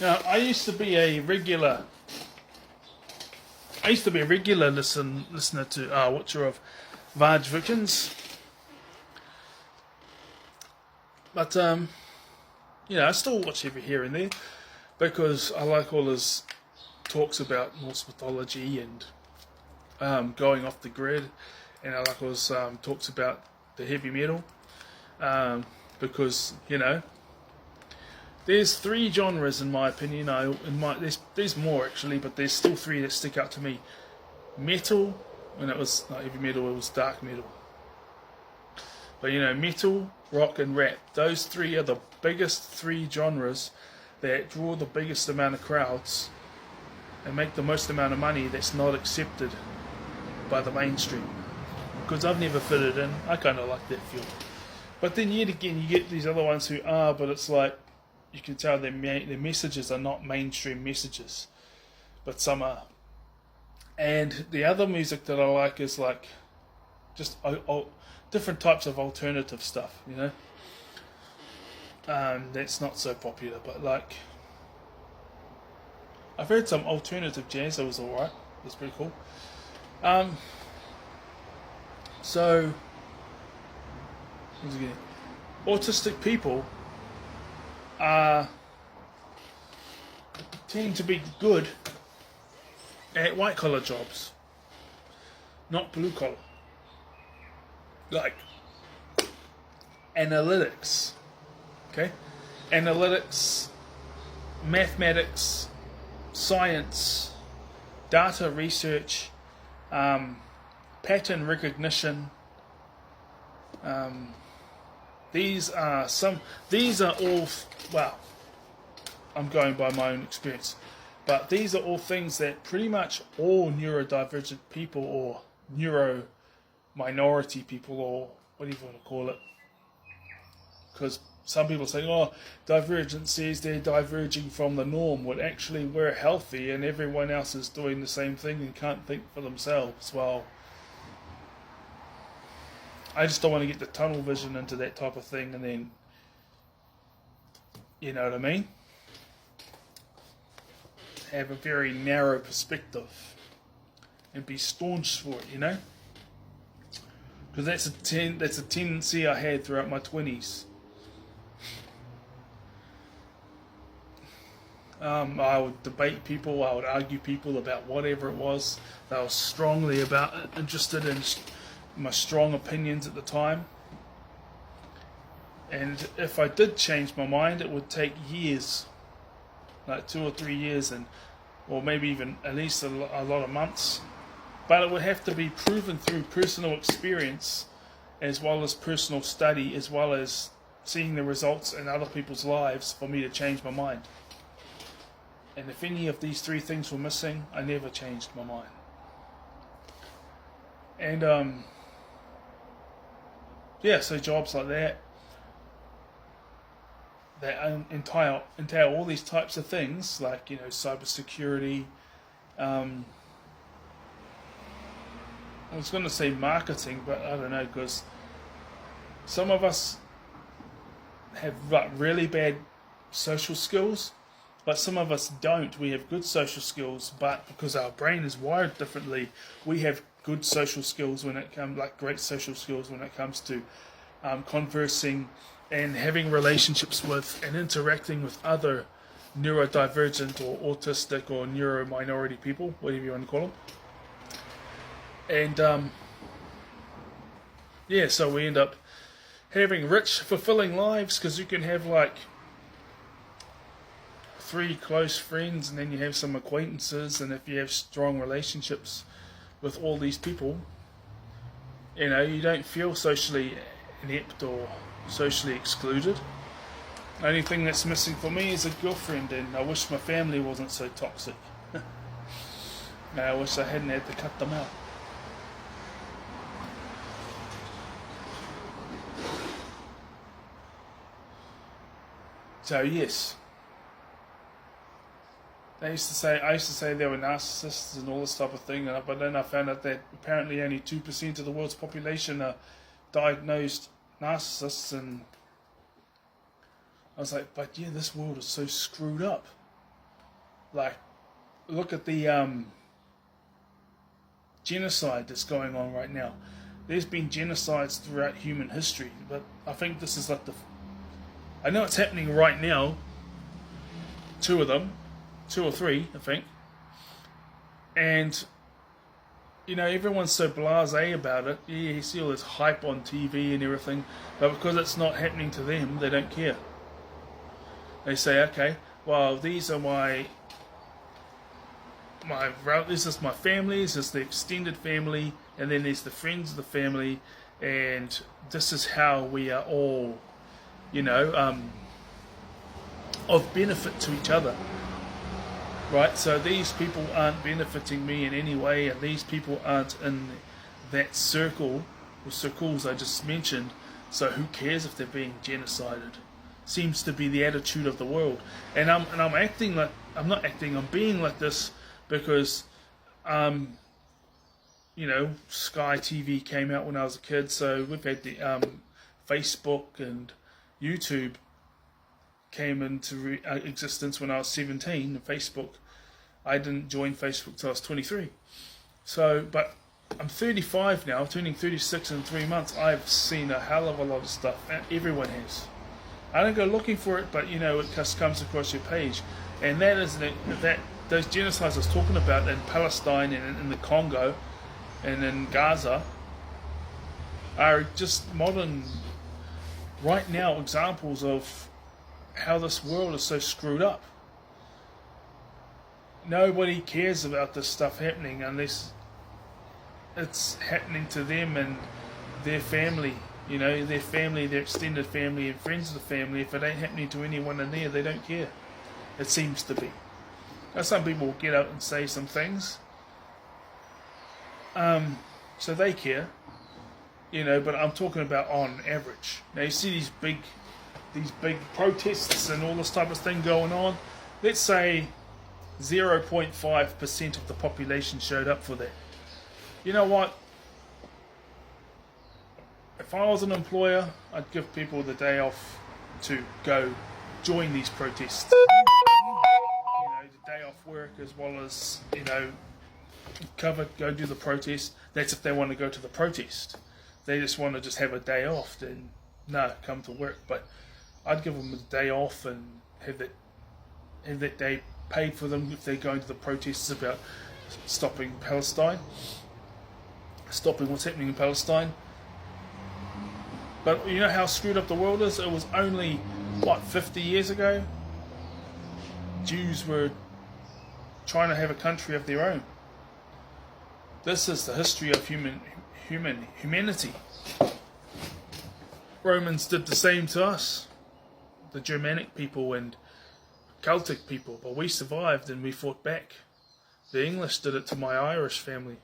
Now, I used to be a regular. Listener to watcher of Varge Verkenes, but I still watch every here and there because I like all his talks about Norse mythology and going off the grid, and I like all his talks about the heavy metal because there's three genres in my opinion. There's more actually, but there's still three that stick out to me. Metal, when it was not heavy metal, it was dark metal. But metal, rock, and rap. Those three are the biggest three genres that draw the biggest amount of crowds and make the most amount of money. That's not accepted by the mainstream. Because I've never fitted in. I kind of like that feel. But then yet again, you get these other ones who are, but it's like you can tell their messages are not mainstream messages, but some are. And the other music that I like is like just different types of alternative stuff, that's not so popular, but like I've heard some alternative jazz that was alright. That's pretty cool. So autistic people tend to be good at white collar jobs, not blue collar, like analytics, mathematics, science, data research, pattern recognition. These are all, I'm going by my own experience, but these are all things that pretty much all neurodivergent people or neuro minority people, or whatever you want to call it, because some people say, divergence says they're diverging from the norm, when actually we're healthy and everyone else is doing the same thing and can't think for themselves. Well, I just don't want to get the tunnel vision into that type of thing and then, you know what I mean? Have a very narrow perspective and be staunch for it, because that's a tendency I had throughout my 20s. I would debate people, I would argue people about whatever it was that I was strongly interested in, my strong opinions at the time. And if I did change my mind, it would take years, like 2 or 3 years, or maybe even at least a lot of months. But it would have to be proven through personal experience, as well as personal study, as well as seeing the results in other people's lives for me to change my mind. And if any of these three things were missing, I never changed my mind. And so jobs like that entail all these types of things, like cybersecurity. I was going to say marketing, but I don't know, because some of us have really bad social skills, but some of us don't. We have good social skills, but because our brain is wired differently, we have good social skills great social skills when it comes to conversing and having relationships with and interacting with other neurodivergent or autistic or neuro minority people, whatever you want to call them. And so we end up having rich, fulfilling lives, because you can have 3 close friends, and then you have some acquaintances, and if you have strong relationships with all these people, you don't feel socially inept or socially excluded. The only thing that's missing for me is a girlfriend, and I wish my family wasn't so toxic. I wish I hadn't had to cut them out. So yes, I used to say they were narcissists and all this type of thing, but then I found out that apparently only 2% of the world's population are diagnosed narcissists, and I was like, but this world is so screwed up. Like, look at the genocide that's going on right now. There's been genocides throughout human history, but I think this is like I know it's happening right now. 2 of them, 2 or 3, I think. And everyone's so blasé about it. Yeah, you see all this hype on TV and everything, but because it's not happening to them, they don't care. They say, okay, well, these are this is my family, this is the extended family, and then there's the friends of the family, and this is how we are all, of benefit to each other. Right, so these people aren't benefiting me in any way, and these people aren't in that circle or circles I just mentioned. So who cares if they're being genocided? Seems to be the attitude of the world, and I'm acting like I'm being like this because, Sky TV came out when I was a kid, so we've had the Facebook and YouTube came into existence when I was 17. Facebook, I didn't join Facebook till I was 23. So, but I'm 35 now, turning 36 in 3 months. I've seen a hell of a lot of stuff. Everyone has. I don't go looking for it, but it just comes across your page, and those genocides I was talking about in Palestine and in the Congo and in Gaza are just modern, right now, examples of how this world is so screwed up. Nobody cares about this stuff happening unless it's happening to them and their family, their family, their extended family and friends of the family. If it ain't happening to anyone in there, they don't care. It seems to be. Now, some people will get out and say some things, so they care, but I'm talking about on average. Now you see these big protests and all this type of thing going on. Let's say 0.5% of the population showed up for that. You know what? If I was an employer, I'd give people the day off to go join these protests. The day off work as well as, go do the protest. That's if they want to go to the protest. They just want to just have a day off, then no, come to work. But I'd give them a day off and have that day paid for them if they're going to the protests about stopping Palestine, stopping what's happening in Palestine. But you know how screwed up the world is? It was only, 50 years ago? Jews were trying to have a country of their own. This is the history of humanity. Romans did the same to us. The Germanic people and Celtic people, but we survived and we fought back. The English did it to my Irish family,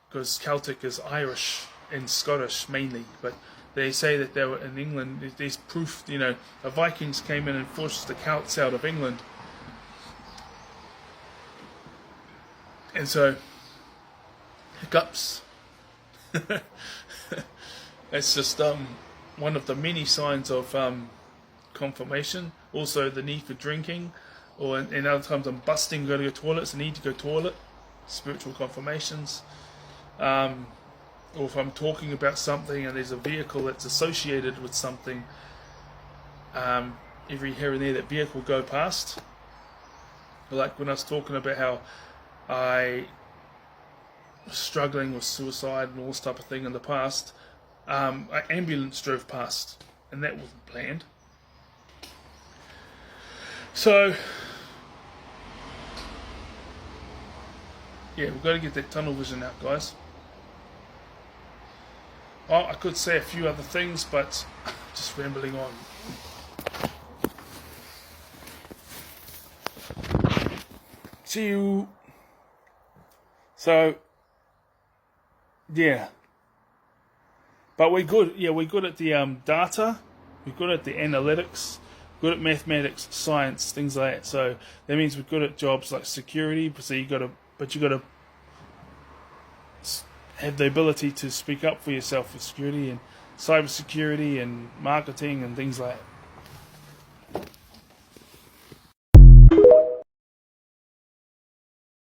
because Celtic is Irish and Scottish mainly, but they say that they were in England. There's proof, the Vikings came in and forced the Celts out of England, and so hiccups. It's just one of the many signs of confirmation. Also the need for drinking, or in other times I'm busting, go to go toilets, I need to go toilet, spiritual confirmations. Or if I'm talking about something and there's a vehicle that's associated with something, every here and there that vehicle go past. Like when I was talking about how I was struggling with suicide and all this type of thing in the past, an ambulance drove past, and that wasn't planned. So, yeah, we've got to get that tunnel vision out, guys. Well, I could say a few other things, but just rambling on. See you. So, yeah. But we're good. Yeah, we're good at the data. We're good at the analytics. Good at mathematics, science, things like that. So that means we're good at jobs like security. So you got to have the ability to speak up for yourself for security and cybersecurity and marketing and things like that.